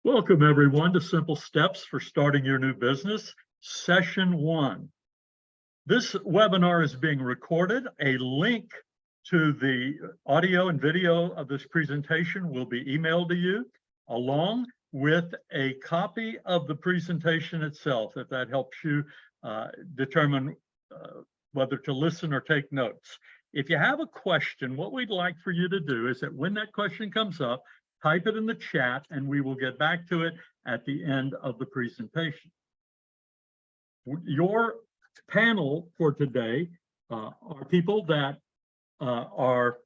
Welcome, everyone, to Simple Steps for Starting Your New Business, Session 1. This webinar is being recorded. A link to the audio and video of this presentation will be emailed to you, along with a copy of the presentation itself, if that helps you determine whether to listen or take notes. If you have a question, what we'd like for you to do is that when that question comes up, type it in the chat and we will get back to it at the end of the presentation. Your panel for today are people that are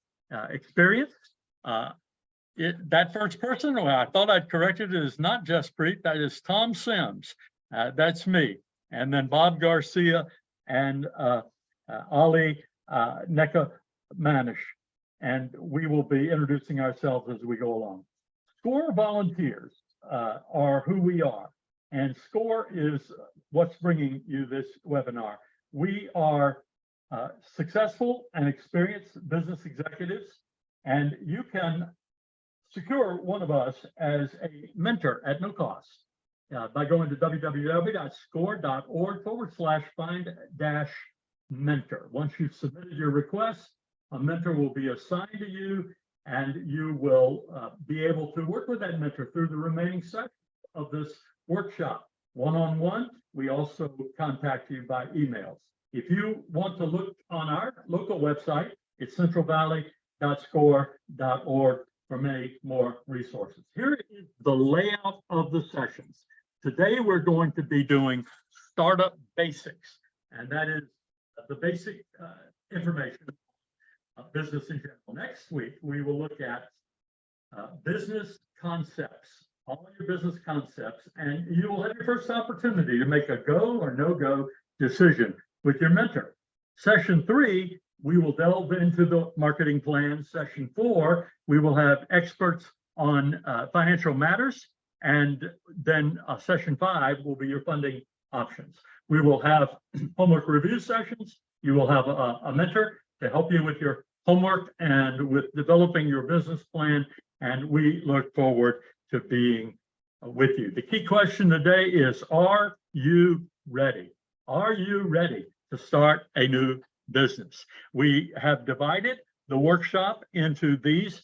experienced. That first person, well, I thought I'd corrected it, is not Jaspreet, that is Tom Sims. That's me. And then Bob Garcia and Ali Neka Manish. And we will be introducing ourselves as we go along. SCORE volunteers are who we are, and SCORE is what's bringing you this webinar. We are successful and experienced business executives, and you can secure one of us as a mentor at no cost by going to www.score.org/find-mentor. Once you've submitted your request, a mentor will be assigned to you, and you will be able to work with that mentor through the remaining sections of this workshop. One-on-one, we also contact you by emails. If you want to look on our local website, it's centralvalley.score.org for many more resources. Here is the layout of the sessions. Today, we're going to be doing startup basics, and that is the basic information business in general. Next week, we will look at business concepts, all your business concepts, and you will have your first opportunity to make a go or no-go decision with your mentor. Session 3, we will delve into the marketing plan. Session 4, we will have experts on financial matters, and then Session 5 will be your funding options. We will have homework review sessions. You will have a mentor to help you with your homework and with developing your business plan, and we look forward to being with you. The key question today is, are you ready? Are you ready to start a new business? We have divided the workshop into these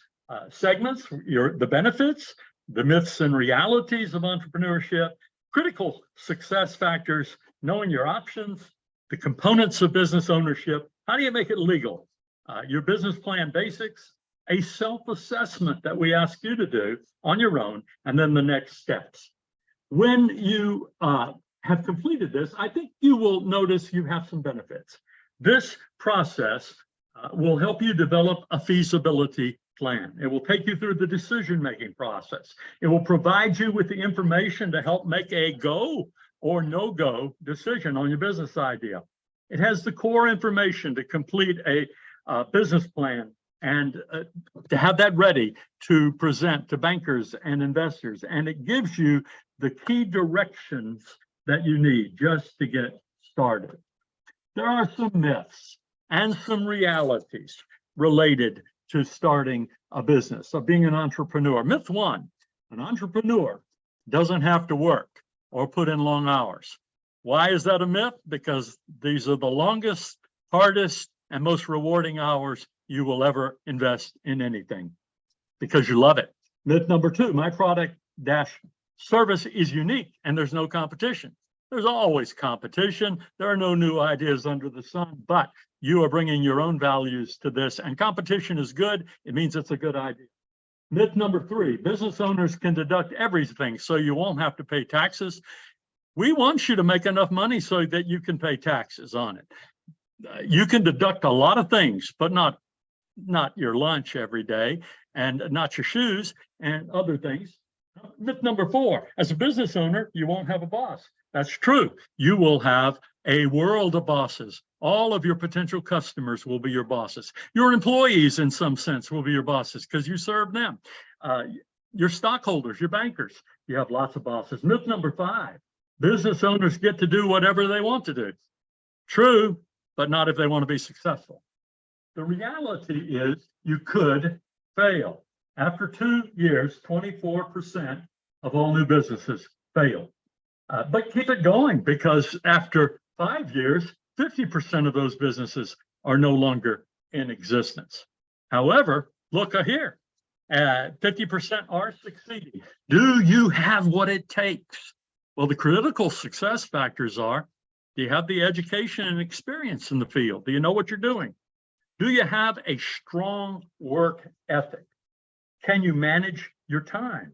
segments: the benefits, the myths and realities of entrepreneurship, critical success factors, knowing your options, the components of business ownership, how do you make it legal, your business plan basics, a self-assessment that we ask you to do on your own, and then the next steps. When you have completed this, I think you will notice you have some benefits. This process will help you develop a feasibility plan. It will take you through the decision-making process. It will provide you with the information to help make a go or no-go decision on your business idea. It has the core information to complete a business plan and to have that ready to present to bankers and investors. And it gives you the key directions that you need just to get started. There are some myths and some realities related to starting a business, of being an entrepreneur. Myth 1, an entrepreneur doesn't have to work or put in long hours. Why is that a myth? Because these are the longest, hardest, and most rewarding hours you will ever invest in anything, because you love it. Myth number 2, my product service is unique and there's no competition. There's always competition. There are no new ideas under the sun, but you are bringing your own values to this, and competition is good. It means it's a good idea. Myth number 3, business owners can deduct everything, so you won't have to pay taxes. We want you to make enough money so that you can pay taxes on it. You can deduct a lot of things, but not your lunch every day, and not your shoes and other things. Myth number 4, as a business owner, you won't have a boss. That's true. You will have a world of bosses. All of your potential customers will be your bosses. Your employees, in some sense, will be your bosses because you serve them. Your stockholders, your bankers, you have lots of bosses. Myth number 5, business owners get to do whatever they want to do. True, but not if they want to be successful. The reality is you could fail. After 2 years, 24% of all new businesses fail. But keep it going, because after 5 years, 50% of those businesses are no longer in existence. However, look here, 50% are succeeding. Do you have what it takes? Well, the critical success factors are, do you have the education and experience in the field? Do you know what you're doing? Do you have a strong work ethic? Can you manage your time?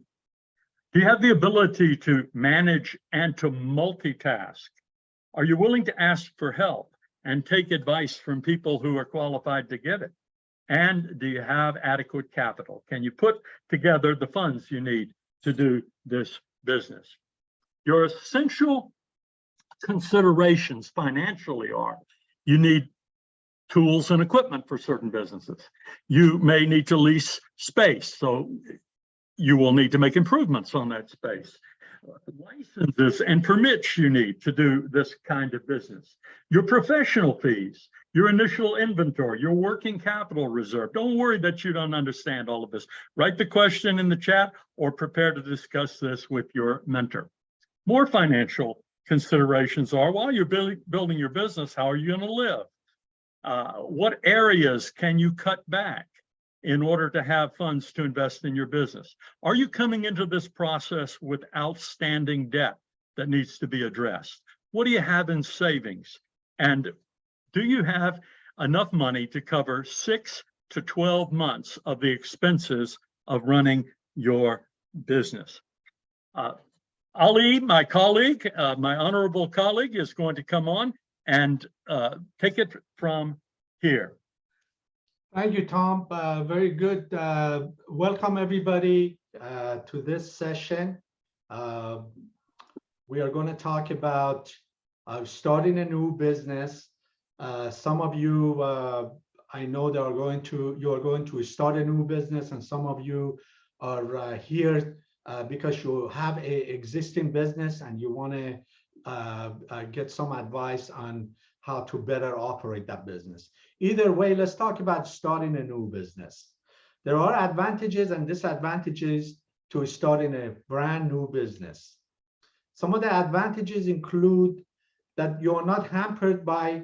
Do you have the ability to manage and to multitask? Are you willing to ask for help and take advice from people who are qualified to give it? And do you have adequate capital? Can you put together the funds you need to do this business? Your essential considerations financially are, you need tools and equipment for certain businesses. You may need to lease space, so you will need to make improvements on that space. Licenses and permits you need to do this kind of business. Your professional fees, your initial inventory, your working capital reserve. Don't worry that you don't understand all of this. Write the question in the chat or prepare to discuss this with your mentor. More financial considerations are, while you're building your business, how are you going to live? What areas can you cut back in order to have funds to invest in your business? Are you coming into this process with outstanding debt that needs to be addressed? What do you have in savings? And do you have enough money to cover 6 to 12 months of the of running your business? Ali, my colleague, my honorable colleague, is going to come on and take it from here. Thank you, Tom. Very good. Welcome, everybody, to this session. We are going to talk about starting a new business. Some of you, I know, you are going to start a new business, and some of you are here because you have an existing business and you want to get some advice on how to better operate that business. Either way, let's talk about starting a new business. There are advantages and disadvantages to starting a brand new business. Some of the advantages include that you are not hampered by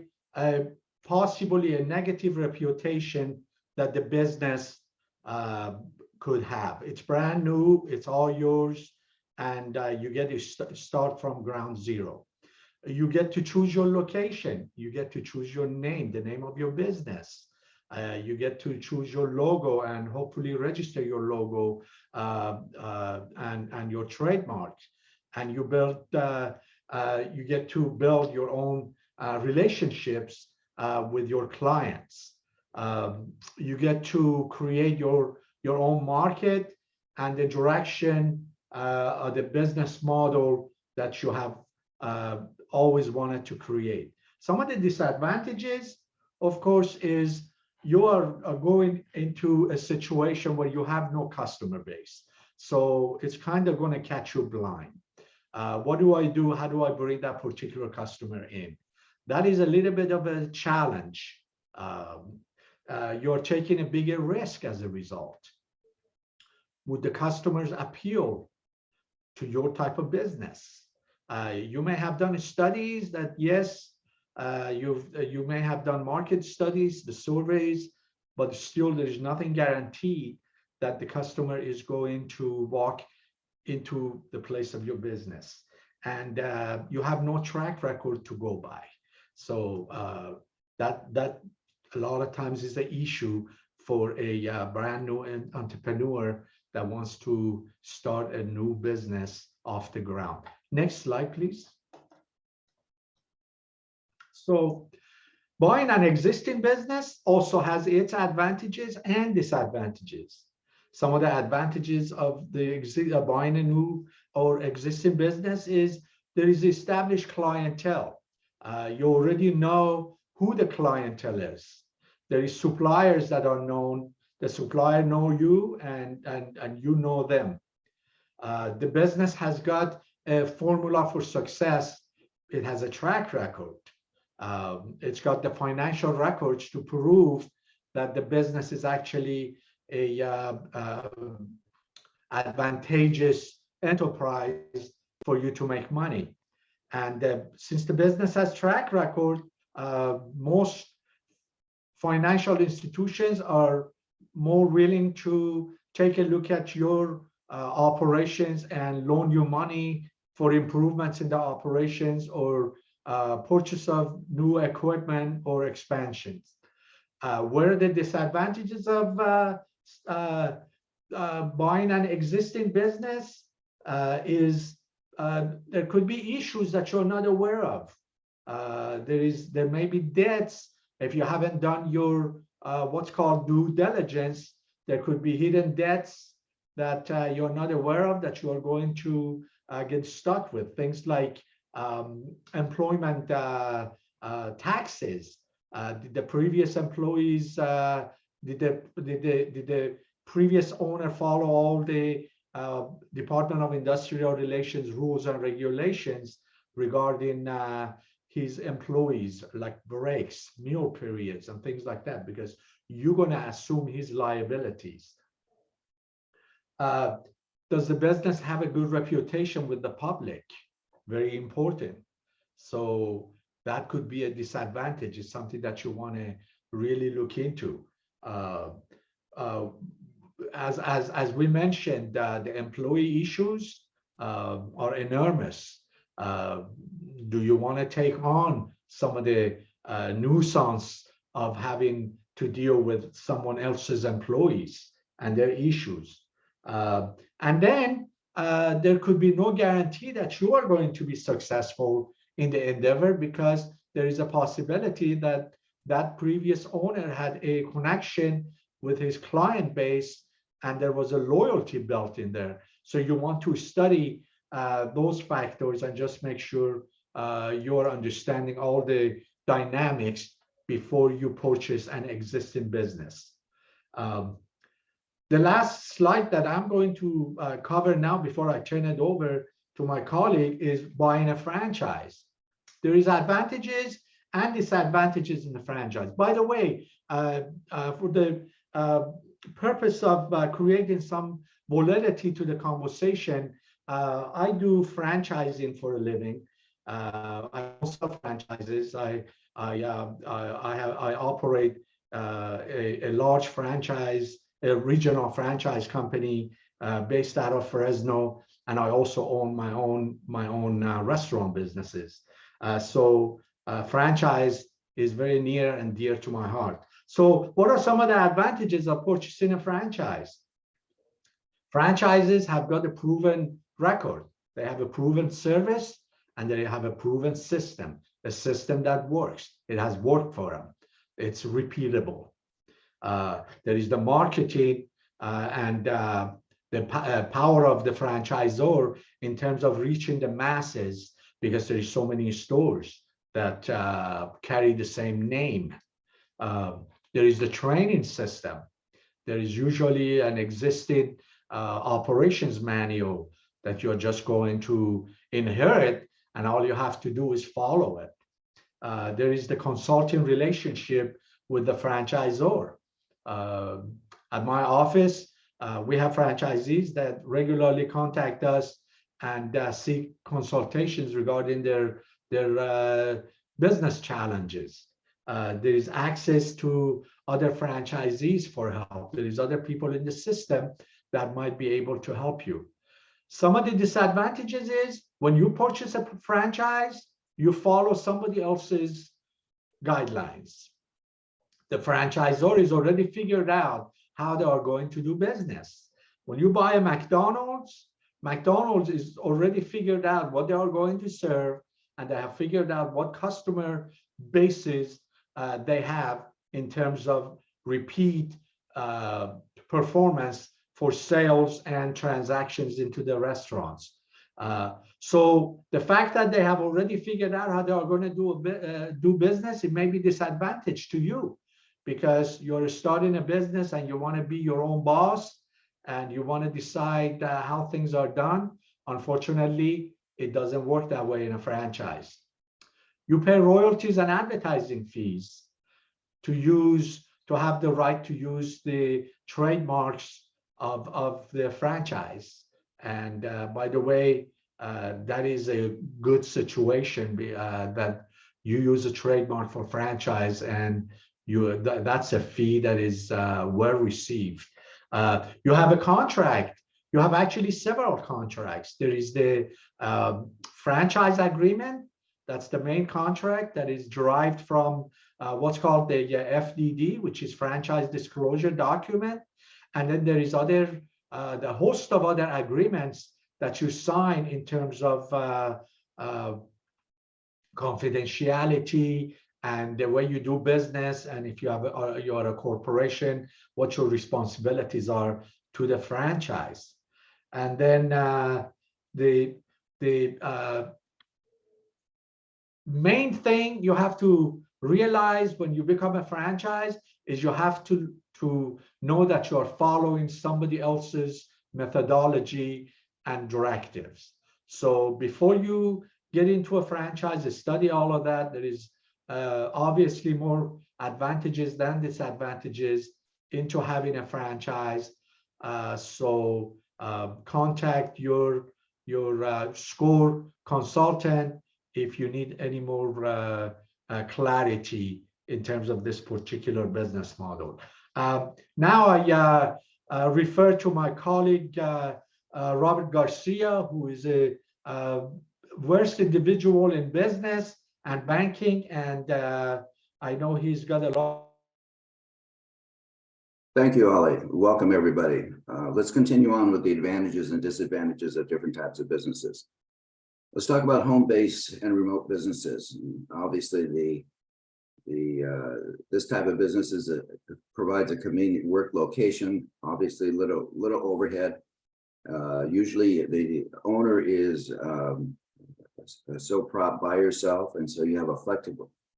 possibly a negative reputation that the business could have. It's brand new, it's all yours, and you get to start from ground zero. You get to choose your location. You get to choose your name, the name of your business. You get to choose your logo and hopefully register your logo and your trademark. And you get to build your own relationships with your clients. You get to create your own market and the direction of the business model that you have always wanted to create. Some of the disadvantages, of course, is you are going into a situation where you have no customer base. So it's kind of going to catch you blind. What do I do? How do I bring that particular customer in? That is a little bit of a challenge. You're taking a bigger risk as a result. Would the customers appeal to your type of business? You may have done studies that, yes, you may have done market studies, the surveys, but still there is nothing guaranteed that the customer is going to walk into the place of your business. And you have no track record to go by. So that a lot of times is the issue for a brand new entrepreneur that wants to start a new business off the ground. Next slide, please. So buying an existing business also has its advantages and disadvantages. Some of the advantages of buying a new or existing business is there is established clientele. You already know who the clientele is. There is suppliers that are known. The supplier know you and you know them. The business has got a formula for success. It has a track record. It's got the financial records to prove that the business is actually a advantageous enterprise for you to make money. And since the business has track record, most financial institutions are more willing to take a look at your operations and loan you money for improvements in the operations or purchase of new equipment or expansions. Where are the disadvantages of buying an existing business is there could be issues that you're not aware of. There may be debts if you haven't done your what's called due diligence. There could be hidden debts that you're not aware of that you are going to get stuck with. Things like employment taxes. Did the previous employees, did the previous owner follow all the Department of Industrial Relations rules and regulations regarding his employees, like breaks, meal periods, and things like that, because you're going to assume his liabilities. Does the business have a good reputation with the public? Very important. So that could be a disadvantage. It's something that you want to really look into. As we mentioned, the employee issues are enormous. Do you want to take on some of the nuisance of having to deal with someone else's employees and their issues? And then there could be no guarantee that you are going to be successful in the endeavor, because there is a possibility that that previous owner had a connection with his client base and there was a loyalty built in there. So you want to study those factors and just make sure you're understanding all the dynamics before you purchase an existing business. The last slide that I'm going to cover now before I turn it over to my colleague is buying a franchise. There is advantages and disadvantages in the franchise. By the way, for the purpose of creating some validity to the conversation, I do franchising for a living. I sell franchises. I operate a large franchise, a regional franchise company based out of Fresno, and I also own my own restaurant businesses. So franchise is very near and dear to my heart. So what are some of the advantages of purchasing a franchise? Franchises have got a proven record. They have a proven service and they have a proven system, a system that works. It has worked for them. It's repeatable. There is the marketing and the power of the franchisor in terms of reaching the masses, because there is so many stores that carry the same name. There is the training system. There is usually an existing operations manual that you're just going to inherit, and all you have to do is follow it. There is the consulting relationship with the franchisor. At my office, we have franchisees that regularly contact us and seek consultations regarding their business challenges. There is access to other franchisees for help. There is other people in the system that might be able to help you. Some of the disadvantages is when you purchase a franchise, you follow somebody else's guidelines. The franchisor is already figured out how they are going to do business. When you buy a McDonald's, McDonald's is already figured out what they are going to serve, and they have figured out what customer bases they have in terms of repeat performance for sales and transactions into the restaurants. So the fact that they have already figured out how they are going to do business, it may be disadvantage to you, because you're starting a business and you want to be your own boss and you want to decide how things are done. Unfortunately, it doesn't work that way in a franchise. You pay royalties and advertising fees to have the right to use the trademarks of the franchise. And by the way, that is a good situation that you use a trademark for franchise, and that's a fee that is well received. You have a contract. You have actually several contracts. There is the franchise agreement. That's the main contract that is derived from what's called the FDD, which is franchise disclosure document. And then there is the host of other agreements that you sign in terms of confidentiality and the way you do business, and if you are a corporation, what your responsibilities are to the franchise. And then the main thing you have to realize when you become a franchise is you have to know that you are following somebody else's methodology and directives. So before you get into a franchise, study all of that. There is obviously more advantages than disadvantages into having a franchise. So contact your SCORE consultant if you need any more clarity in terms of this particular business model. Now I refer to my colleague, Robert Garcia, who is a versed individual in business and banking, and I know he's got a lot. Thank you, Ali. Welcome, everybody. Let's continue on with the advantages and disadvantages of different types of businesses. Let's talk about home-based and remote businesses. Obviously, this type of business provides a convenient work location. Obviously, little overhead. Usually, the owner is so prop by yourself, and so you have a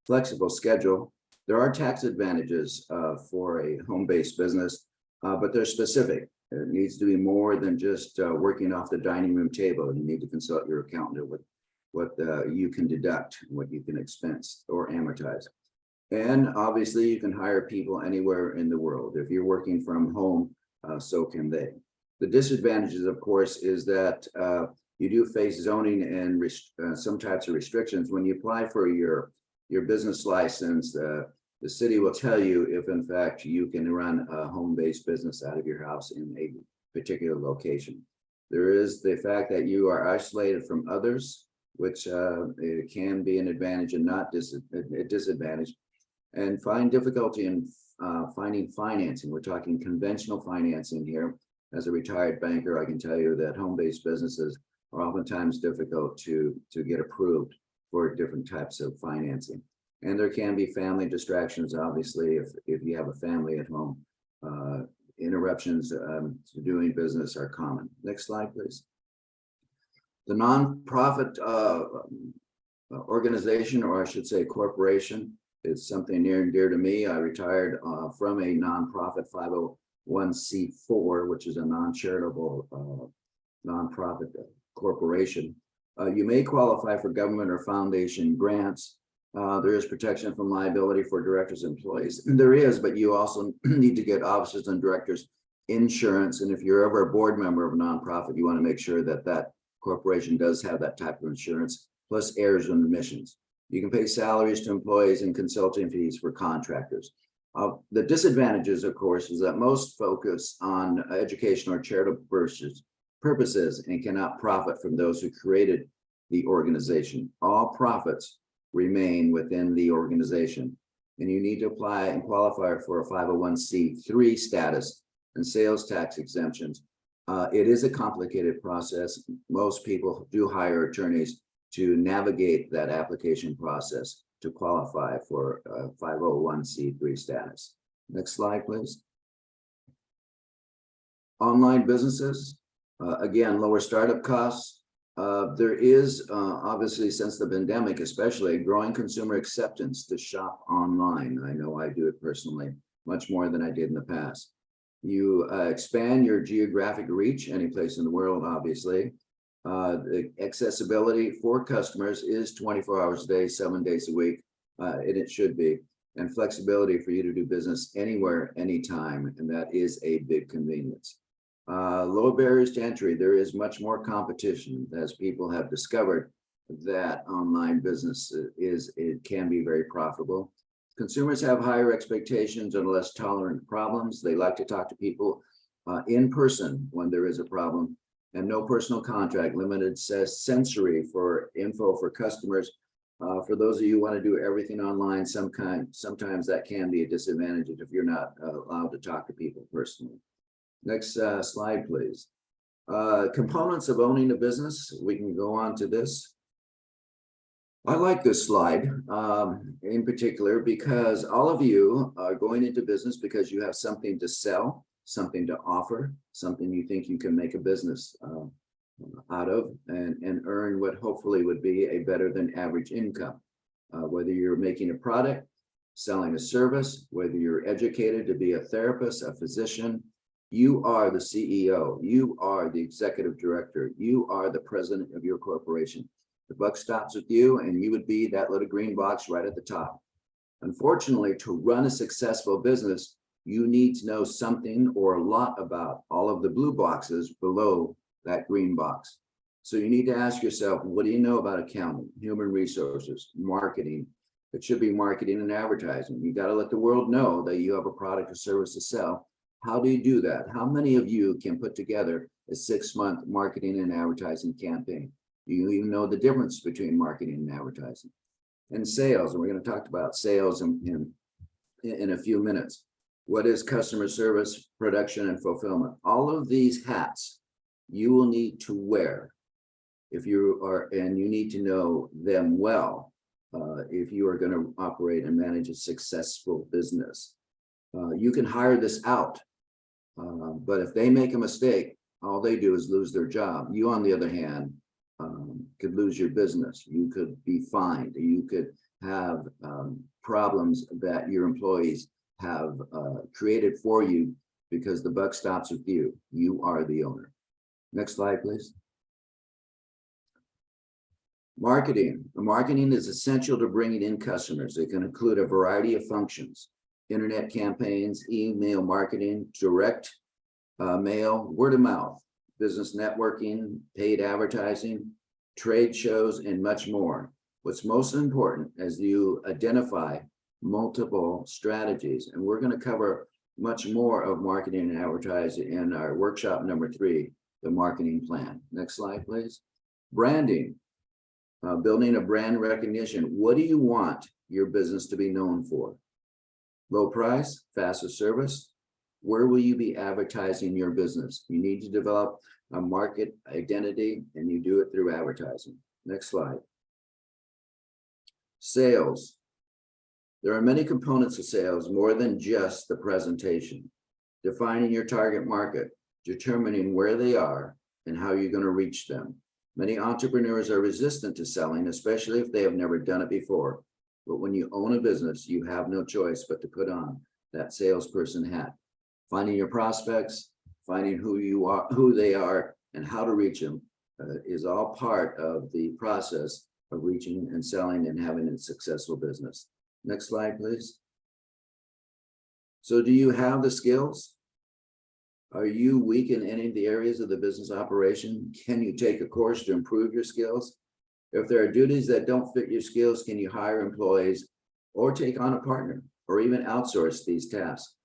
flexible schedule. There are tax advantages for a home-based business, but they're specific. It needs to be more than just working off the dining room table. You need to consult your accountant with what you can deduct, what you can expense or amortize. And obviously, you can hire people anywhere in the world. If you're working from home, so can they. The disadvantages, of course, is that you do face zoning and some types of restrictions. When you apply for your business license, the city will tell you if, in fact, you can run a home-based business out of your house in a particular location. There is the fact that you are isolated from others, which it can be an advantage and not a disadvantage. And find difficulty in finding financing. We're talking conventional financing here. As a retired banker, I can tell you that home-based businesses are oftentimes difficult to get approved for different types of financing. And there can be family distractions, obviously, if you have a family at home. Interruptions to doing business are common. Next slide, please. The nonprofit organization, or I should say corporation, is something near and dear to me. I retired from a nonprofit 501c4, which is a non-charitable nonprofit corporation. You may qualify for government or foundation grants. There is protection from liability for directors and employees. There is, but you also need to get officers and directors insurance. And if you're ever a board member of a nonprofit, you want to make sure that that corporation does have that type of insurance, plus errors and omissions. You can pay salaries to employees and consulting fees for contractors. The disadvantages, of course, is that most focus on educational or charitable purposes and cannot profit from those who created the organization. All profits remain within the organization, and you need to apply and qualify for a 501c3 status and sales tax exemptions. It is a complicated process. Most people do hire attorneys to navigate that application process to qualify for a 501c3 status. Next slide, please. Online businesses, again, lower startup costs. There is obviously, since the pandemic, especially growing consumer acceptance to shop online. I know I do it personally much more than I did in the past. You expand your geographic reach any place in the world, obviously. The accessibility for customers is 24 hours a day, 7 days a week, and it should be. And flexibility for you to do business anywhere, anytime, and that is a big convenience. Low barriers to entry. There is much more competition as people have discovered that online business it can be very profitable. Consumers have higher expectations and less tolerant problems. They like to talk to people in person when there is a problem, and no personal contact, limited sensory for info for customers. For those of you who want to do everything online, sometimes that can be a disadvantage if you're not allowed to talk to people personally. Next slide, please. Components of owning a business. We can go on to this. I like this slide in particular because all of you are going into business because you have something to sell, something to offer, something you think you can make a business out of and earn what hopefully would be a better than average income. Whether you're making a product, selling a service, whether you're educated to be a therapist, a physician, you are the CEO, you are the executive director, you are the president of your corporation. The buck stops with you, and you would be that little green box right at the top. Unfortunately, to run a successful business, you need to know something or a lot about all of the blue boxes below that green box. So you need to ask yourself, what do you know about accounting, human resources, marketing? It should be marketing and advertising. You got to let the world know that you have a product or service to sell. How do you do that? How many of you can put together a 6-month marketing and advertising campaign? Do you even know the difference between marketing and advertising? And sales, and we're going to talk about sales in a few minutes. What is customer service, production, and fulfillment? All of these hats you will need to wear if you are, and you need to know them well if you are going to operate and manage a successful business. You can hire this out, but if they make a mistake, all they do is lose their job. You, on the other hand, could lose your business. You could be fined. You could have problems that your employees have created for you because the buck stops with you. You are the owner. Next slide, please. Marketing. Marketing is essential to bringing in customers. It can include a variety of functions: internet campaigns, email marketing, direct mail, word of mouth, business networking, paid advertising, trade shows, and much more. What's most important is you identify multiple strategies, and we're going to cover much more of marketing and advertising in our workshop number 3, the marketing plan. Next slide, please. Branding, building a brand recognition. What do you want your business to be known for? Low price, faster service. Where will you be advertising your business? You need to develop a market identity, and you do it through advertising. Next slide. Sales. There are many components of sales, more than just the presentation. Defining your target market, determining where they are and how you're going to reach them. Many entrepreneurs are resistant to selling, especially if they have never done it before. But when you own a business, you have no choice but to put on that salesperson hat. Finding your prospects, finding who they are, and how to reach them is all part of the process of reaching and selling and having a successful business. Next slide, please. So do you have the skills? Are you weak in any of the areas of the business operation? Can you take a course to improve your skills? If there are duties that don't fit your skills, can you hire employees or take on a partner or even outsource these tasks?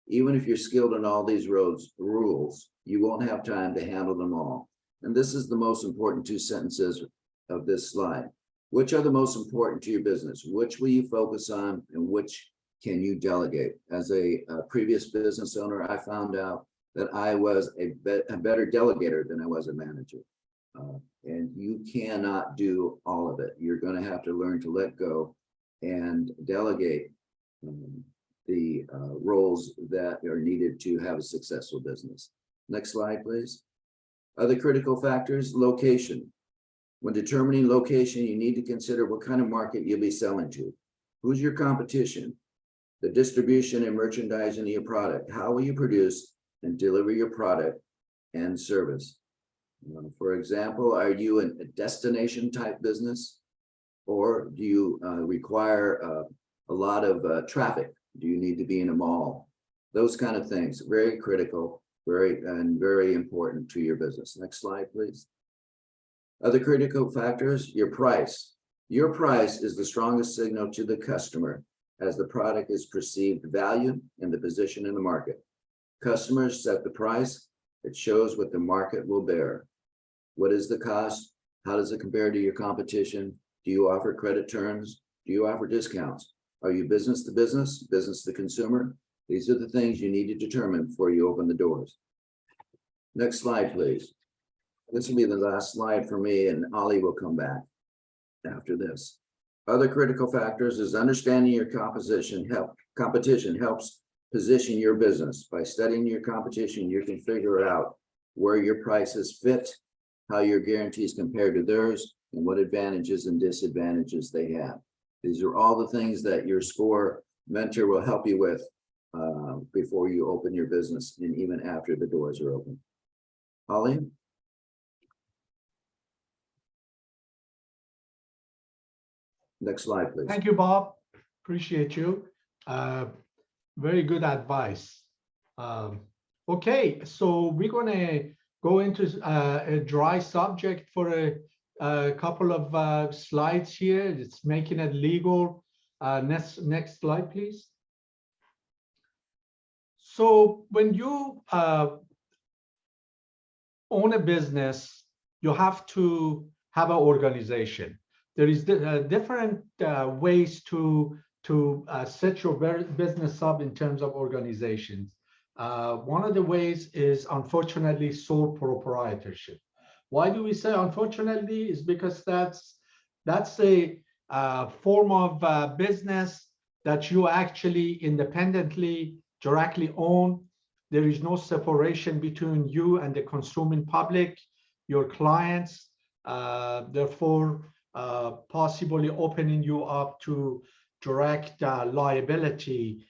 Even if you're skilled in all these rules, you won't have time to handle them all. And this is the most important 2 sentences of this slide. Which are the most important to your business? Which will you focus on, and which can you delegate? As a previous business owner, I found out that I was a better delegator than I was a manager. And you cannot do all of it. You're going to have to learn to let go and delegate the roles that are needed to have a successful business. Next slide, please. Other critical factors: location. When determining location, you need to consider what kind of market you'll be selling to. Who's your competition? The distribution and merchandising of your product. How will you produce and deliver your product and service? For example, are you a destination type business, or do you require a lot of traffic? Do you need to be in a mall? Those kind of things, very critical. Very important to your business. Next slide, please. Other critical factors, your price. Your price is the strongest signal to the customer as the product is perceived value and the position in the market. Customers set the price. It shows what the market will bear. What is the cost? How does it compare to your competition? Do you offer credit terms? Do you offer discounts? Are you business to business, business to consumer? These are the things you need to determine before you open the doors. Next slide, please. This will be the last slide for me, and Ali will come back after this. Other critical factors is understanding your competition helps position your business. By studying your competition, you can figure out where your prices fit, how your guarantees compare to theirs, and what advantages and disadvantages they have. These are all the things that your SCORE mentor will help you with before you open your business and even after the doors are open. Ali? Next slide, please. Thank you, Bob. Appreciate you. Very good advice. Okay, so we're going to go into a dry subject for a couple of slides here. It's making it legal. Next slide, please. So when you own a business, you have to have an organization. There is different ways to set your business up in terms of organizations. One of the ways is, unfortunately, sole proprietorship. Why do we say unfortunately? Is because that's a form of business that you actually independently, directly own. There is no separation between you and the consuming public, your clients, therefore possibly opening you up to direct liability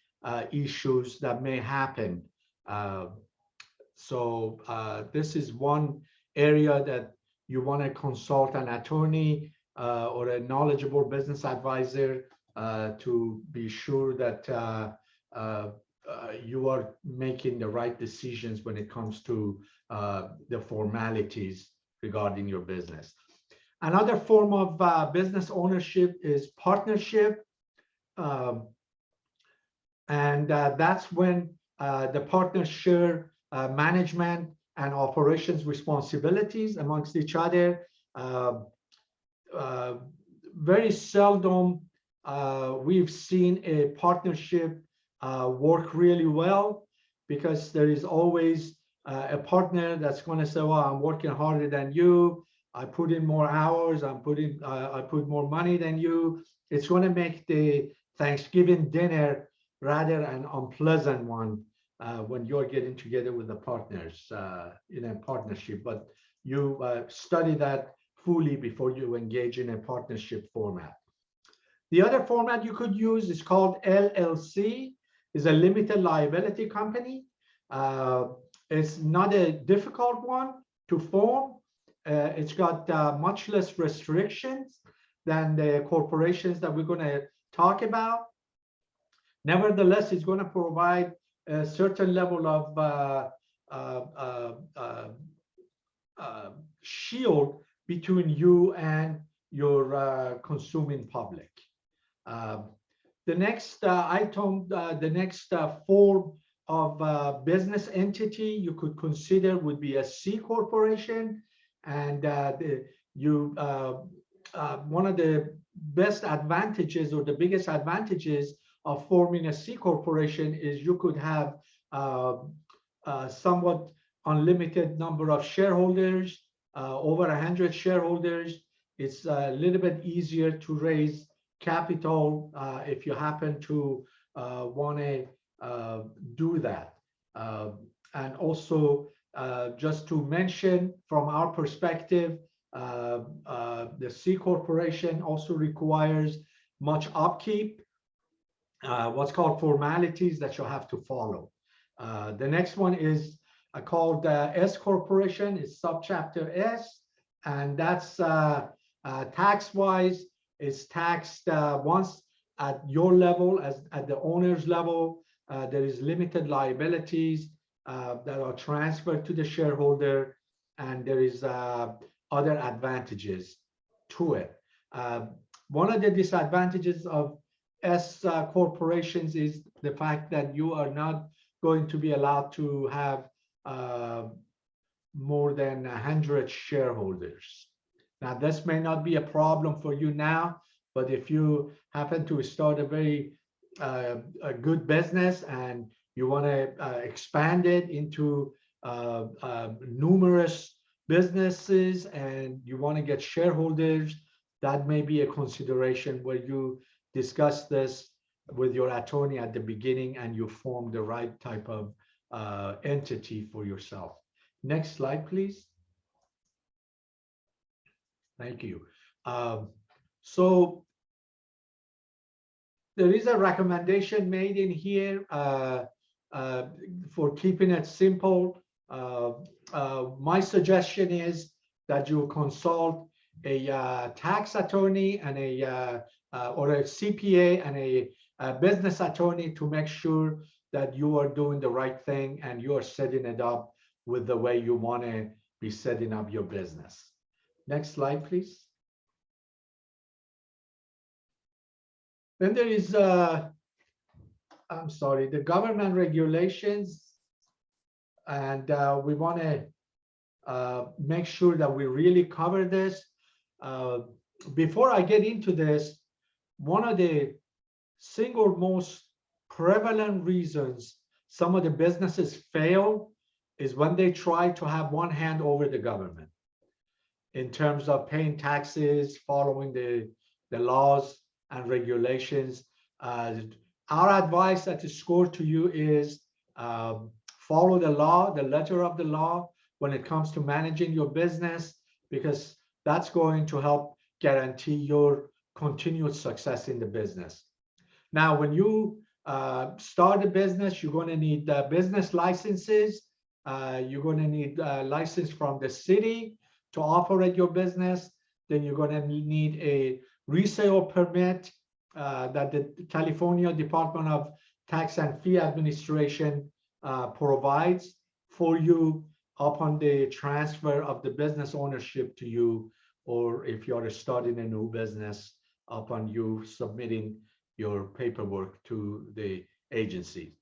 issues that may happen. So this is one area that you want to consult an attorney or a knowledgeable business advisor to be sure that you are making the right decisions when it comes to the formalities regarding your business. Another form of business ownership is partnership. And that's when the partners share management and operations responsibilities amongst each other. Very seldom we've seen a partnership work really well, because there is always a partner that's going to say, well, I'm working harder than you. I put in more hours. I put more money than you. It's going to make the Thanksgiving dinner rather an unpleasant one when you're getting together with the partners in a partnership. But you study that fully before you engage in a partnership format. The other format you could use is called LLC. It's a limited liability company. It's not a difficult one to form. It's got much less restrictions than the corporations that we're going to talk about. Nevertheless, it's going to provide a certain level of shield between you and your consuming public. The next item, the next form of business entity you could consider would be a C corporation. And one of the best advantages or the biggest advantages of forming a C corporation is you could have somewhat unlimited number of shareholders, over 100 shareholders. It's a little bit easier to raise capital if you happen to want to do that. And also, just to mention from our perspective, the C corporation also requires much upkeep, what's called formalities that you have to follow. The next one is called S corporation. It's subchapter S, and that's tax-wise. It's taxed once at your level, as at the owner's level. There is limited liabilities. that are transferred to the shareholder, and there is other advantages to it. One of the disadvantages of S corporations is the fact that you are not going to be allowed to have more than 100 shareholders. Now, this may not be a problem for you now, but if you happen to start a very a good business and you want to expand it into numerous businesses and you want to get shareholders, that may be a consideration where you discuss this with your attorney at the beginning and you form the right type of entity for yourself. Next slide, please. Thank you. So there is a recommendation made in here for keeping it simple. My suggestion is that you consult a tax attorney and or a CPA and a business attorney to make sure that you are doing the right thing and you are setting it up with the way you want to be setting up your business. Next slide, please. Then there is, I'm sorry, the government regulations, and we want to make sure that we really cover this. Before I get into this, one of the single most prevalent reasons some of the businesses fail is when they try to have one hand over the government in terms of paying taxes, following the laws and regulations. Our advice at the SCORE to you is follow the law, the letter of the law, when it comes to managing your business, because that's going to help guarantee your continued success in the business. Now, when you start a business, you're going to need business licenses. You're going to need a license from the city to operate your business. Then you're going to need a resale permit that the California Department of Tax and Fee Administration provides for you upon the transfer of the business ownership to you, or if you're starting a new business upon you submitting your paperwork to the agency.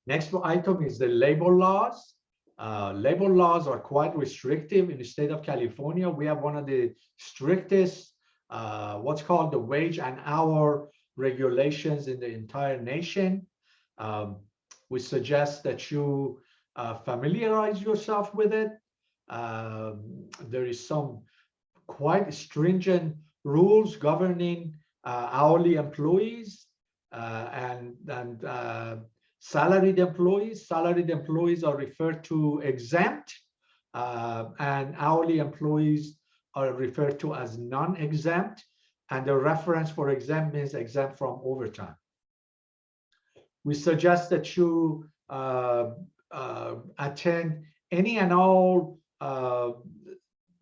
Next item is the labor laws. Labor laws are quite restrictive in the state of California. We have one of the strictest, what's called the wage and hour regulations in the entire nation. We suggest that you familiarize yourself with it. There is some quite stringent rules governing hourly employees and salaried employees. Salaried employees are referred to exempt, and hourly employees are referred to as non-exempt. And the reference for exempt means exempt from overtime. We suggest that you attend any and all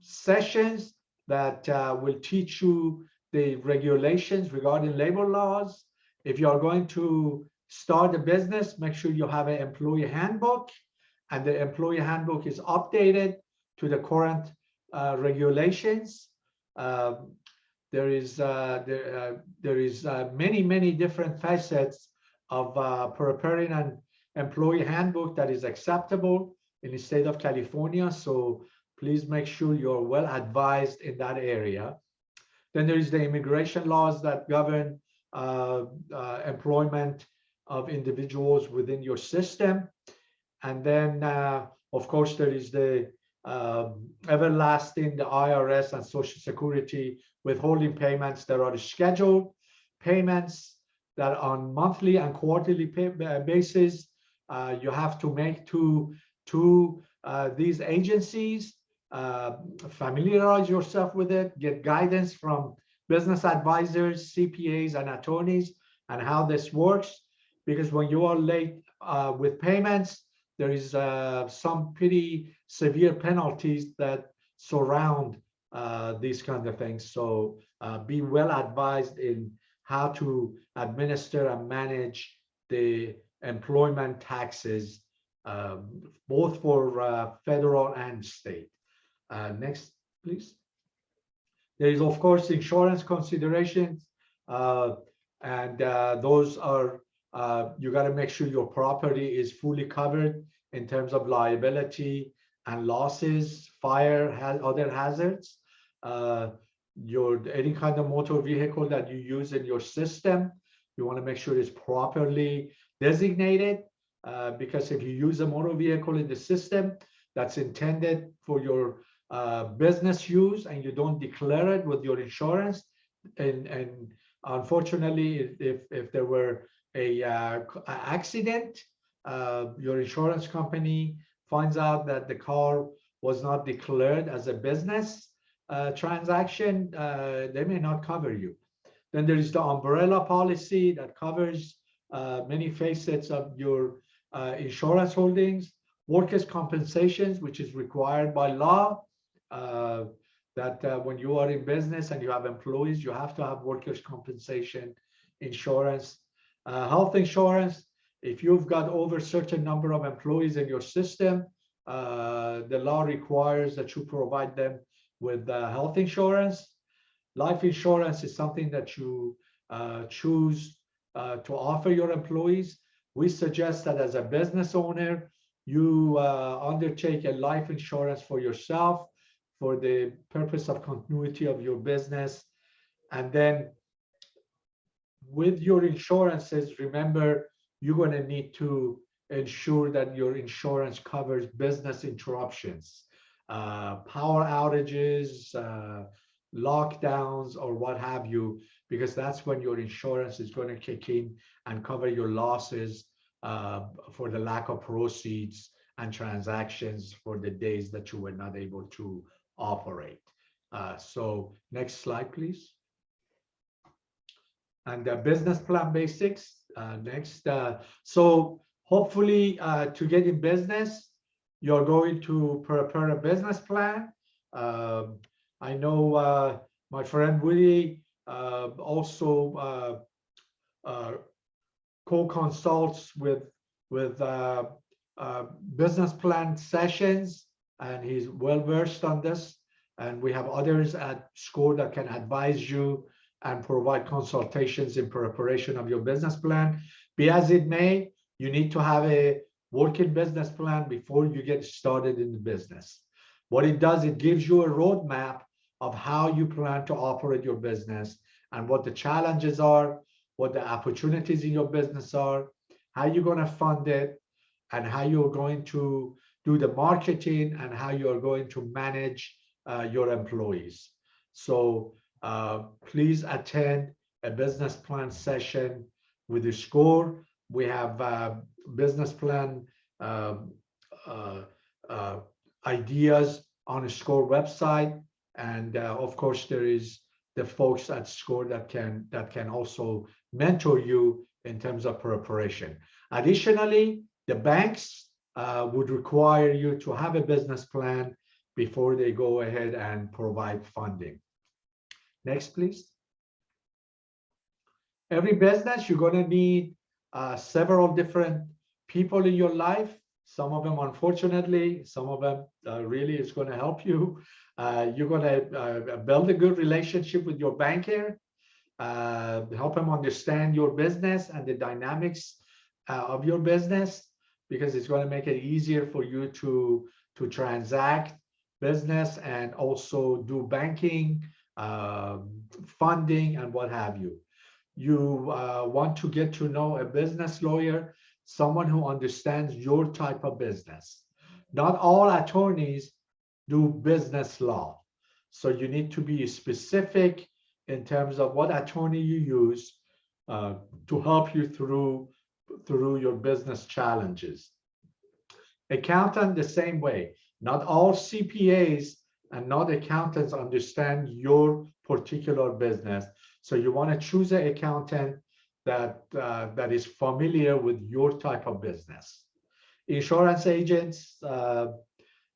sessions that will teach you the regulations regarding labor laws. If you are going to start a business, make sure you have an employee handbook, and the employee handbook is updated to the current regulations. There is many different facets of preparing an employee handbook that is acceptable in the state of California. So please make sure you're well advised in that area. Then there is the immigration laws that govern employment of individuals within your system. And then, of course, there is the everlasting, the IRS and Social Security withholding payments. There are scheduled payments that on monthly and quarterly basis you have to make to these agencies. Familiarize yourself with it, get guidance from business advisors, CPAs, and attorneys and how this works, because when you are late with payments, there is some pretty severe penalties that surround these kinds of things. So be well advised in how to administer and manage the employment taxes both for federal and state. Next, please. There is, of course, insurance considerations, and those are, you got to make sure your property is fully covered in terms of liability and losses, fire, other hazards. Any kind of motor vehicle that you use in your system, you want to make sure it's properly designated, because if you use a motor vehicle in the system that's intended for your business use and you don't declare it with your insurance, and unfortunately, if there were a accident, your insurance company finds out that the car was not declared as a business transaction, they may not cover you. Then there is the umbrella policy that covers many facets of your insurance holdings, workers' compensations, which is required by law, that when you are in business and you have employees, you have to have workers' compensation insurance, health insurance. If you've got over a certain number of employees in your system, the law requires that you provide them with health insurance. Life insurance is something that you choose to offer your employees. We suggest that as a business owner, you undertake a life insurance for yourself for the purpose of continuity of your business. And then with your insurances, remember, you're going to need to ensure that your insurance covers business interruptions, power outages, lockdowns, or what have you, because that's when your insurance is going to kick in and cover your losses for the lack of proceeds and transactions for the days that you were not able to operate. So next slide, please. And the business plan basics, next. So hopefully to get in business, you're going to prepare a business plan. I know my friend Woody also co-consults with business plan sessions, and he's well versed on this. And we have others at SCORE that can advise you and provide consultations in preparation of your business plan. Be as it may, you need to have a working business plan before you get started in the business. What it does, it gives you a roadmap of how you plan to operate your business and what the challenges are, what the opportunities in your business are, how you're going to fund it, and how you're going to do the marketing, and how you're going to manage your employees. So please attend a business plan session with the SCORE. We have business plan ideas on the SCORE website, and of course there is the folks at SCORE that can also mentor you in terms of preparation. Additionally, the banks would require you to have a business plan before they go ahead and provide funding. Next, please. Every business, you're going to need several different people in your life. Some of them, unfortunately, some of them really is going to help you. You're going to build a good relationship with your banker, help them understand your business and the dynamics of your business, because it's going to make it easier for you to transact business and also do banking, funding, and what have you. You want to get to know a business lawyer, someone who understands your type of business. Not all attorneys do business law. So you need to be specific in terms of what attorney you use to help you through your business challenges. Accountant, the same way. Not all CPAs and not accountants understand your particular business. So you want to choose an accountant that is familiar with your type of business. Insurance agents,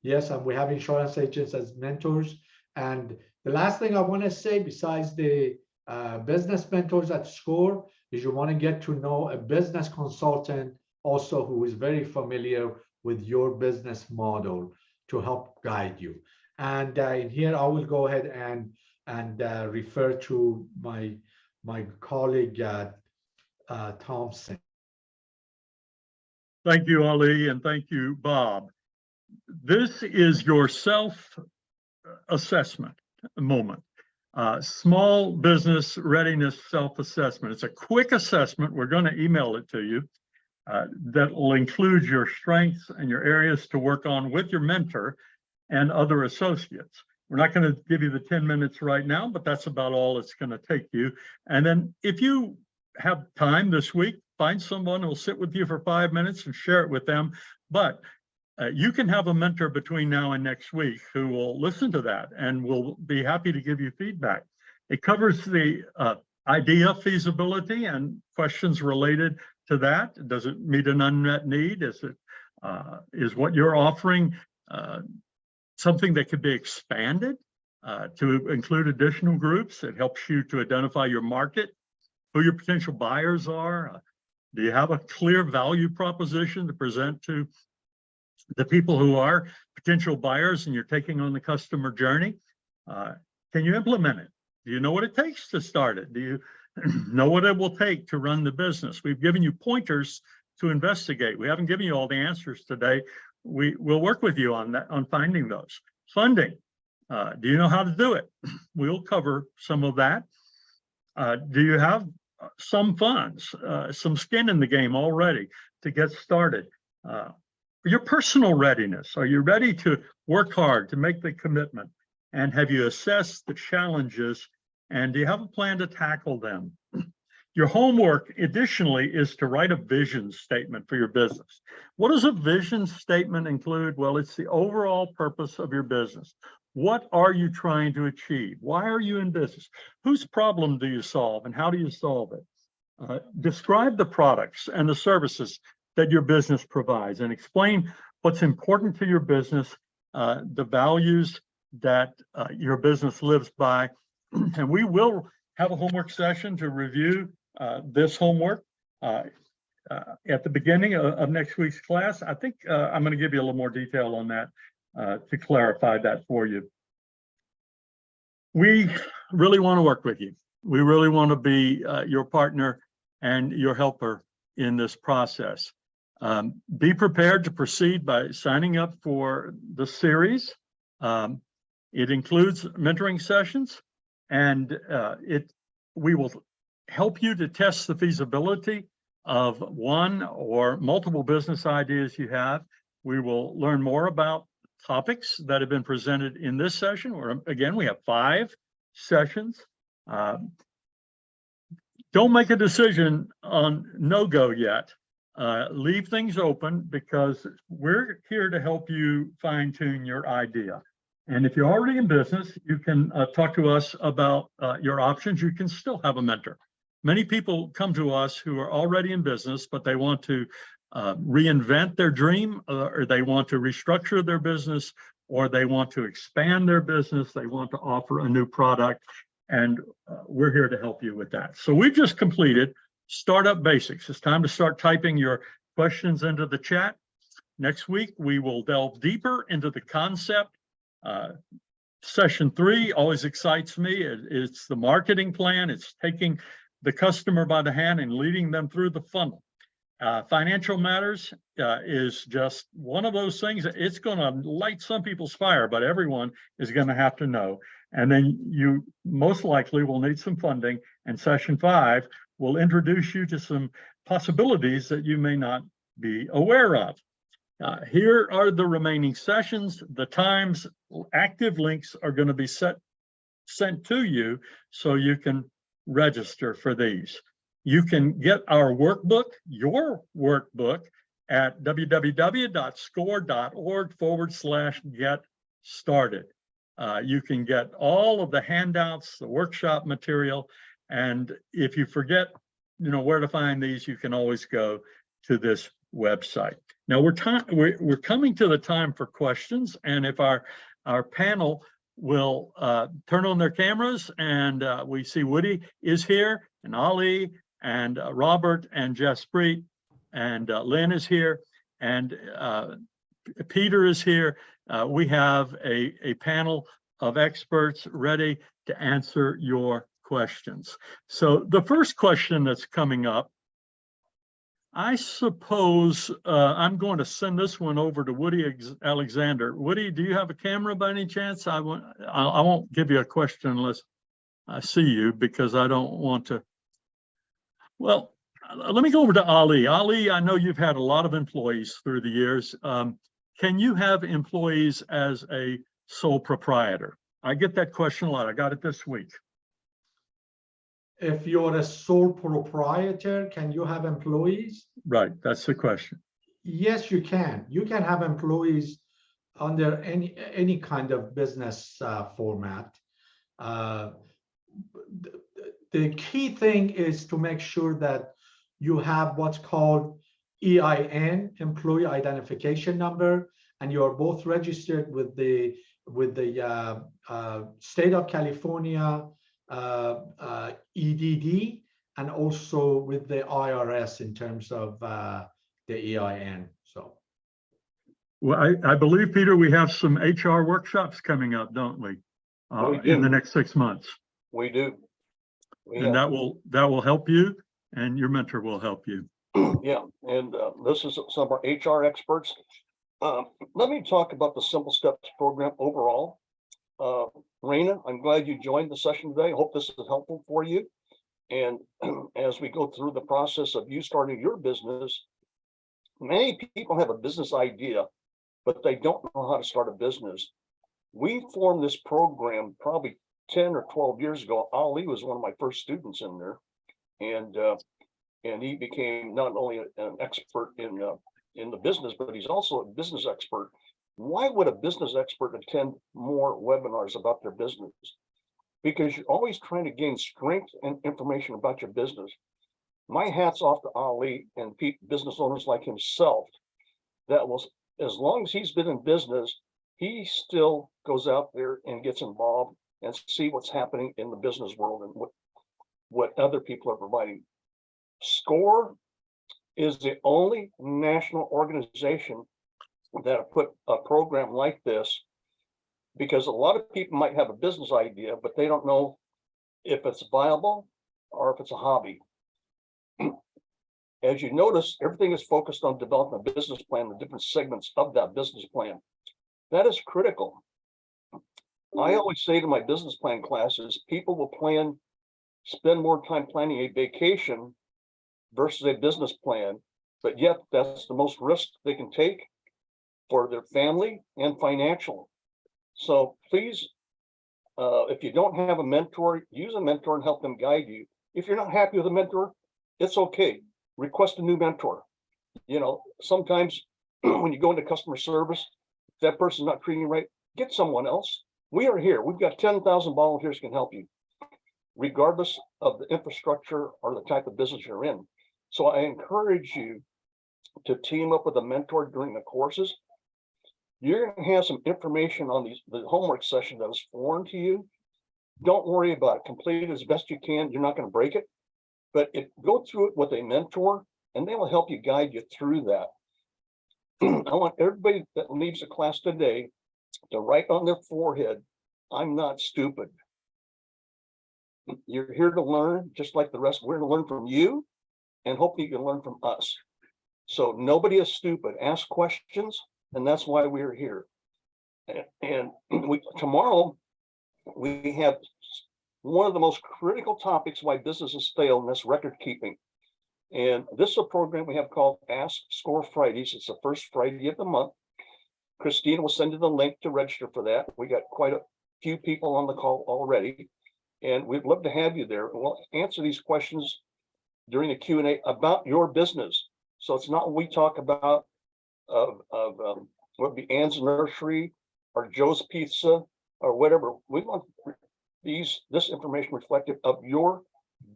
yes, and we have insurance agents as mentors. And the last thing I want to say, besides the business mentors at SCORE, is you want to get to know a business consultant also who is very familiar with your business model to help guide you. And in here, I will go ahead and refer to my colleague Thompson. Thank you, Ali, and thank you, Bob. This is your self-assessment moment. Small business readiness self-assessment. It's a quick assessment. We're going to email it to you. That will include your strengths and your areas to work on with your mentor and other associates. We're not going to give you the 10 minutes right now, but that's about all it's going to take you. And then if you have time this week, find someone who will sit with you for 5 minutes and share it with them. But you can have a mentor between now and next week who will listen to that and will be happy to give you feedback. It covers the idea feasibility and questions related to that. Does it meet an unmet need? Is what you're offering something that could be expanded to include additional groups? It helps you to identify your market, who your potential buyers are. Do you have a clear value proposition to present to the people who are potential buyers and you're taking on the customer journey? Can you implement it? Do you know what it takes to start it? Do you know what it will take to run the business? We've given you pointers to investigate. We haven't given you all the answers today. We'll work with you on that, on finding those. Funding. Do you know how to do it? We'll cover some of that. Do you have some funds, some skin in the game already to get started? Your personal readiness. Are you ready to work hard to make the commitment? And have you assessed the challenges? And do you have a plan to tackle them? Your homework, additionally, is to write a vision statement for your business. What does a vision statement include? Well, it's the overall purpose of your business. What are you trying to achieve? Why are you in business? Whose problem do you solve and how do you solve it? Describe the products and the services that your business provides and explain what's important to your business, the values that your business lives by. And we will have a homework session to review this homework at the beginning of next week's class. I think I'm going to give you a little more detail on that to clarify that for you. We really want to work with you. We really want to be your partner and your helper in this process. Be prepared to proceed by signing up for the series. It includes mentoring sessions, and we will help you to test the feasibility of one or multiple business ideas you have. We will learn more about topics that have been presented in this session, where again, we have 5 sessions. Don't make a decision on no-go yet. Leave things open because we're here to help you fine-tune your idea. And if you're already in business, you can talk to us about your options. You can still have a mentor. Many people come to us who are already in business, but they want to reinvent their dream, or they want to restructure their business, or they want to expand their business. They want to offer a new product, and we're here to help you with that. So we've just completed Startup Basics. It's time to start typing your questions into the chat. Next week, we will delve deeper into the concept. Session 3 always excites me. It's the marketing plan. It's taking the customer by the hand and leading them through the funnel. Financial matters is just one of those things. It's going to light some people's fire, but everyone is going to have to know. And then you most likely will need some funding. And session 5 will introduce you to some possibilities that you may not be aware of. Here are the remaining sessions. The times, active links are going to be sent to you so you can register for these. You can get our workbook, your workbook, at www.score.org/get-started. You can get all of the handouts, the workshop material, and if you forget, where to find these, you can always go to this website. Now we're coming to the time for questions, and if our panel will turn on their cameras, and we see Woody is here, and Ali, and Robert, and Jaspreet, and Lynn is here, and Peter is here. We have a panel of experts ready to answer your questions. So the first question that's coming up, I suppose I'm going to send this one over to Woody Alexander. Woody, do you have a camera by any chance? I won't give you a question unless I see you, because I don't want to. Well, let me go over to Ali. Ali, I know you've had a lot of employees through the years. Can you have employees as a sole proprietor? I get that question a lot. I got it this week. If you're a sole proprietor, can you have employees? Right, that's the question. Yes, you can. You can have employees under any kind of business format. The key thing is to make sure that you have what's called EIN, Employee Identification Number, and you're both registered with the state of California EDD, and also with the IRS in terms of the EIN. So, well, I believe, Peter, we have some HR workshops coming up, don't we? In the next 6 months. We do. And that will help you, and your mentor will help you. Yeah, and this is some of our HR experts. Let me talk about the Simple Steps program overall. Raina, I'm glad you joined the session today. I hope this is helpful for you. And as we go through the process of you starting your business, many people have a business idea, but they don't know how to start a business. We formed this program probably 10 or 12 years ago. Ali was one of my first students in there, and he became not only an expert in the business, but he's also a business expert. Why would a business expert attend more webinars about their business? Because you're always trying to gain strength and information about your business. My hat's off to Ali and business owners like himself. That was, as long as he's been in business, he still goes out there and gets involved and see what's happening in the business world and what other people are providing. SCORE is the only national organization that put a program like this, because a lot of people might have a business idea, but they don't know if it's viable or if it's a hobby. As you notice, everything is focused on developing a business plan, the different segments of that business plan. That is critical. I always say to my business plan classes, people will spend more time planning a vacation versus a business plan, but yet that's the most risk they can take for their family and financial. So please, if you don't have a mentor, use a mentor and help them guide you. If you're not happy with a mentor, it's okay. Request a new mentor. You know, sometimes when you go into customer service, if that person's not treating you right, get someone else. We are here. We've got 10,000 volunteers can help you, regardless of the infrastructure or the type of business you're in. So I encourage you to team up with a mentor during the courses. You're going to have some information on the homework session that was foreign to you. Don't worry about it. Complete it as best you can. You're not going to break it, but go through it with a mentor, and they will help you guide you through that. I want everybody that leaves the class today to write on their forehead, "I'm not stupid." You're here to learn, just like the rest. We're going to learn from you, and hopefully you can learn from us. So nobody is stupid. Ask questions, and that's why we're here. And tomorrow we have one of the most critical topics why businesses fail, and that's record keeping. And this is a program we have called Ask Score Fridays. It's the first Friday of the month. Christina will send you the link to register for that. We got quite a few people on the call already, and we'd love to have you there. We'll answer these questions during the Q&A about your business. So it's not what we talk about what would be Ann's Nursery or Joe's Pizza or whatever. We want this information reflective of your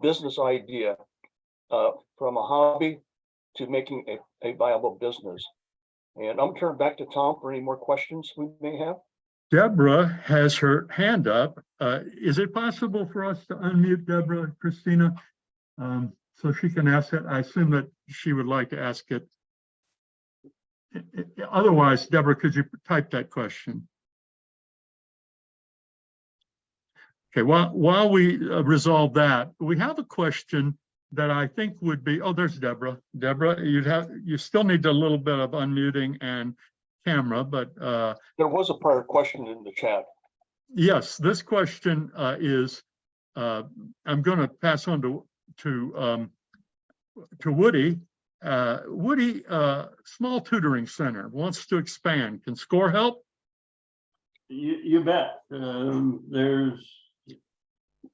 business idea, from a hobby to making a viable business. And I'm turning back to Tom for any more questions we may have. Deborah has her hand up. Is it possible for us to unmute Deborah, Christina, so she can ask it? I assume that she would like to ask it. Otherwise, Deborah, could you type that question? Okay, while we resolve that, we have a question that I think would be, oh, there's Deborah. Deborah, you still need a little bit of unmuting and camera, but There was a prior question in the chat. yes, this question is, I'm going to pass on to Woody. Woody, small tutoring center wants to expand. Can SCORE help? You bet. There's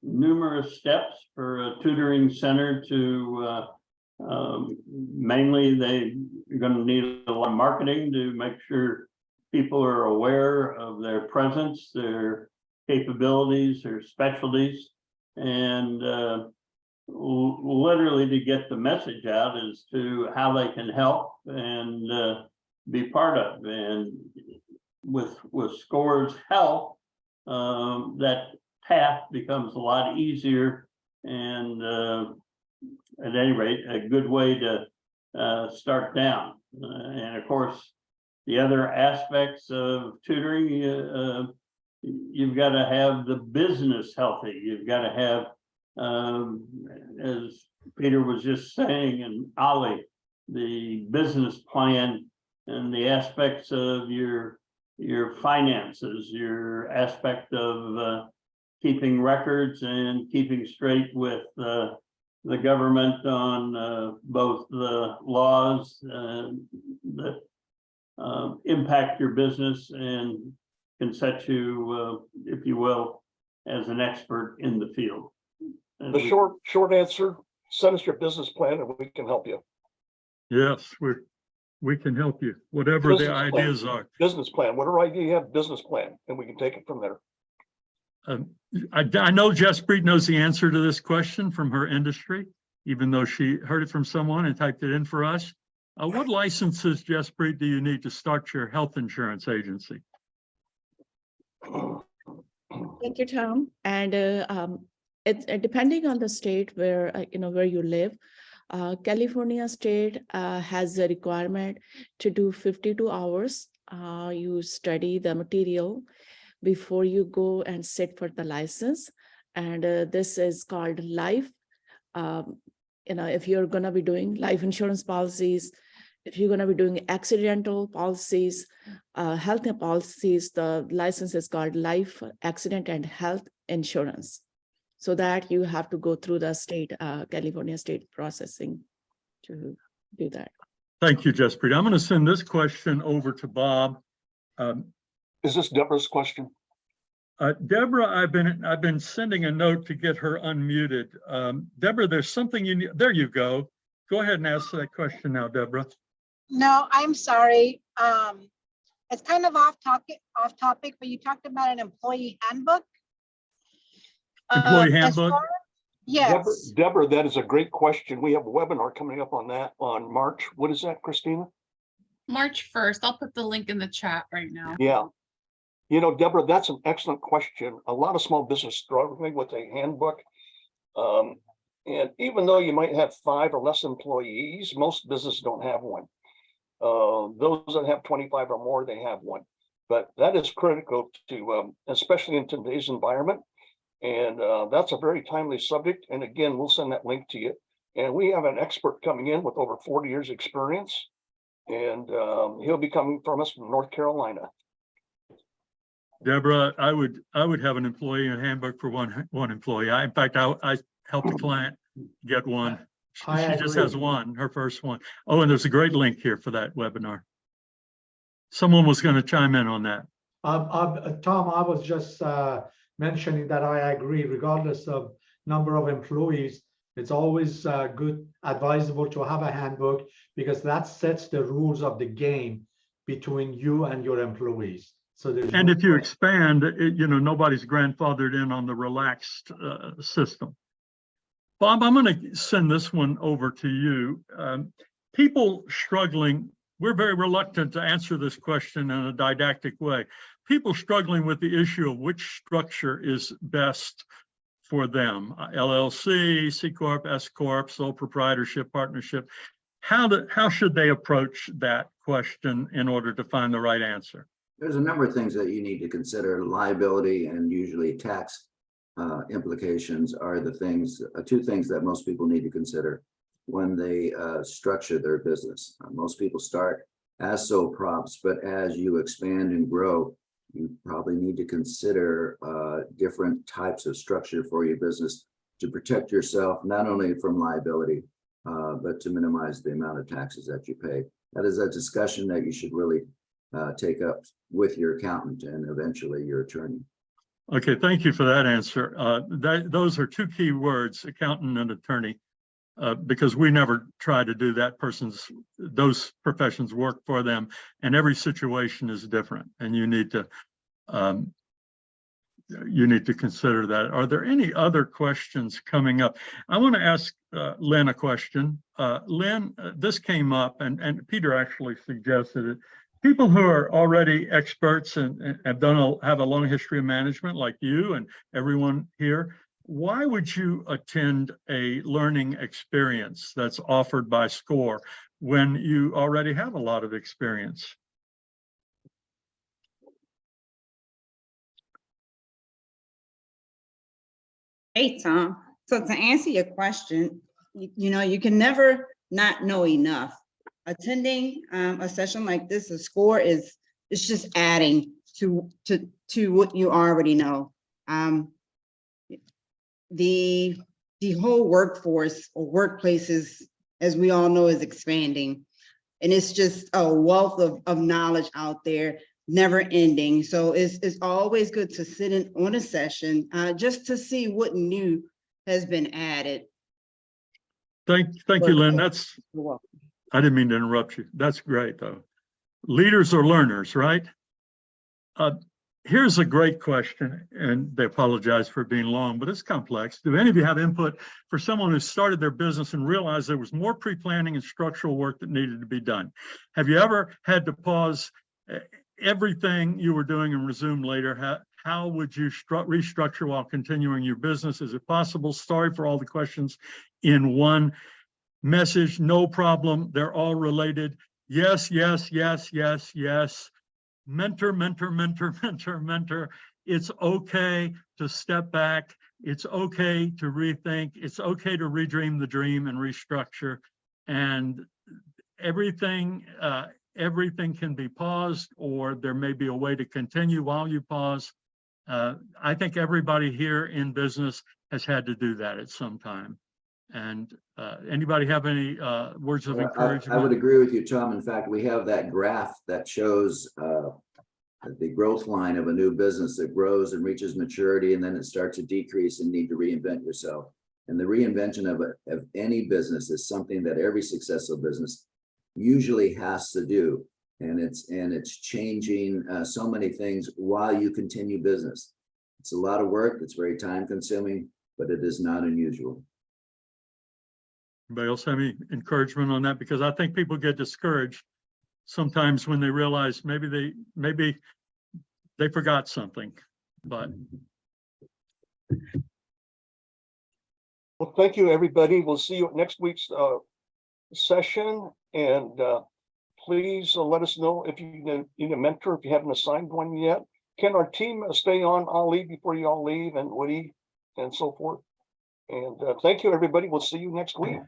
numerous steps for a tutoring center to mainly you're going to need a lot of marketing to make sure people are aware of their presence, their capabilities, their specialties, and literally to get the message out as to how they can help and be part of. And with SCORE's help, that path becomes a lot easier, and at any rate, a good way to start down. And of course, the other aspects of tutoring, you've got to have the business healthy. You've got to have, as Peter was just saying, and Ali, the business plan and the aspects of your finances, your aspect of keeping records and keeping straight with the government on both the laws that impact your business and can set you, if you will, as an expert in the field. The short answer, send us your business plan and we can help you. Yes, we can help you, whatever the Business plan. ideas are. Business plan, whatever idea you have, business plan, and we can take it from there. I know Jaspreet knows the answer to this question from her industry, even though she heard it from someone and typed it in for us. What licenses, Jaspreet, do you need to start your health insurance agency? Thank you, Tom. And it's depending on the state where where you live. California state has a requirement to do 52 hours. You study the material before you go and sit for the license, and this is called life. If you're going to be doing life insurance policies, if you're going to be doing accidental policies, health policies, the license is called life, accident, and health insurance. So that you have to go through the state, California state processing to do that. Thank you, Jaspreet. I'm going to send this question over to Bob. Is this Deborah's question? Deborah, I've been sending a note to get her unmuted. Deborah, there's something you need. There you go. Go ahead and ask that question now, Deborah. No, I'm sorry. It's kind of off topic, but you talked about an employee handbook. Employee handbook? Yes. Deborah, that is a great question. We have a webinar coming up on that on March. What is that, Christina? March 1st. I'll put the link in the chat right now. Yeah. Deborah, that's an excellent question. A lot of small business struggling with a handbook. And even though you might have 5 or less employees, most businesses don't have one. Those that have 25 or more, they have one. But that is critical to, especially in today's environment. And that's a very timely subject. And again, we'll send that link to you. And we have an expert coming in with over 40 years experience. And he'll be coming from us from North Carolina. Deborah, I would have an employee in a handbook for one employee. In fact, I helped a client get one. She just has one, her first one. Oh, and there's a great link here for that webinar. Someone was going to chime in on that. Tom, I was just mentioning that I agree, regardless of number of employees, it's always good, advisable to have a handbook, because that sets the rules of the game between you and your employees. So and if you expand, nobody's grandfathered in on the relaxed system. Bob, I'm going to send this one over to you. People struggling, we're very reluctant to answer this question in a didactic way. People struggling with the issue of which structure is best for them, LLC, C Corp, S Corp, sole proprietorship, partnership. How should they approach that question in order to find the right answer? There's a number of things that you need to consider. Liability and usually tax implications are the things, two things that most people need to consider when they structure their business. Most people start as sole props, but as you expand and grow, you probably need to consider different types of structure for your business to protect yourself, not only from liability, but to minimize the amount of taxes that you pay. That is a discussion that you should really take up with your accountant and eventually your attorney. Okay, thank you for that answer. Those are two key words, accountant and attorney, because we never try to do that those professions work for them, and every situation is different, and you need to consider that. Are there any other questions coming up? I want to ask Lynn a question. Lynn, this came up, and Peter actually suggested it. People who are already experts and have a long history of management, like you and everyone here, why would you attend a learning experience that's offered by SCORE when you already have a lot of experience? Hey, Tom. So to answer your question, you can never not know enough. Attending a session like this, a SCORE it's just adding to what you already know. The whole workforce or workplaces, as we all know, is expanding, and it's just a wealth of knowledge out there, never ending. So it's always good to sit in on a session just to see what new has been added. Thank you, Lynn. I didn't mean to interrupt you. That's great, though. Leaders are learners, right? Here's a great question, and they apologize for being long, but it's complex. Do any of you have input for someone who started their business and realized there was more pre-planning and structural work that needed to be done? Have you ever had to pause everything you were doing and resume later? How would you restructure while continuing your business? Is it possible? Sorry for all the questions in one message. No problem. They're all related. Yes, yes, yes, yes, yes. Mentor, mentor, mentor, mentor, mentor. It's okay to step back. It's okay to rethink. It's okay to redream the dream and restructure. And everything can be paused, or there may be a way to continue while you pause. I think everybody here in business has had to do that at some time. And anybody have any words of encouragement? I would agree with you, Tom. In fact, we have that graph that shows the growth line of a new business that grows and reaches maturity, and then it starts to decrease and need to reinvent yourself. And the reinvention of any business is something that every successful business usually has to do. And it's changing so many things while you continue business. It's a lot of work. It's very time consuming, but it is not unusual. Anybody else have any encouragement on that? Because I think people get discouraged sometimes when they realize maybe they forgot something. But well, thank you, everybody. We'll see you at next week's session, and please let us know if you need a mentor, if you haven't assigned one yet. Can our team stay on? I'll leave before you all leave, and Woody and so forth. And thank you, everybody. We'll see you next week.